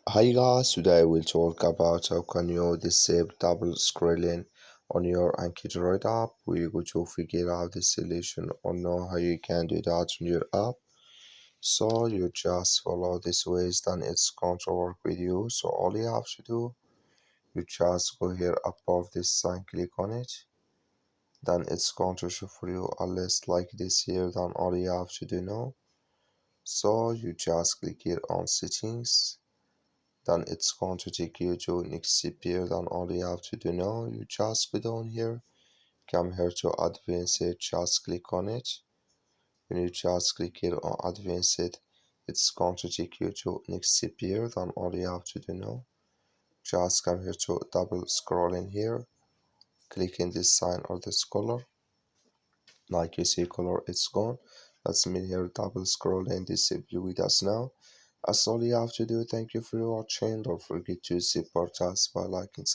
Hi guys, today we'll talk about how can you disable double scrolling on your AnkiDroid app. We're going to figure out the solution or know how you can do that on your app. So you just follow this ways, then it's going to work with you. So all you have to do, you just go here above this sign, click on it. Then it's going to show for you a list like this here. Then all you have to do now. So you just click here on settings. Then it's going to take you to next CPR. Then all you have to do now, you just go down here, come here to advanced, just click on it. When you just click here on advanced, it's going to take you to next CPR. Then all you have to do now, just come here to double scrolling here, click in this sign or this color. Like you see color, it's gone. That's mean here double scrolling disable with us now. That's all you have to do. Thank you for watching. Don't forget to support us by liking, subscribing.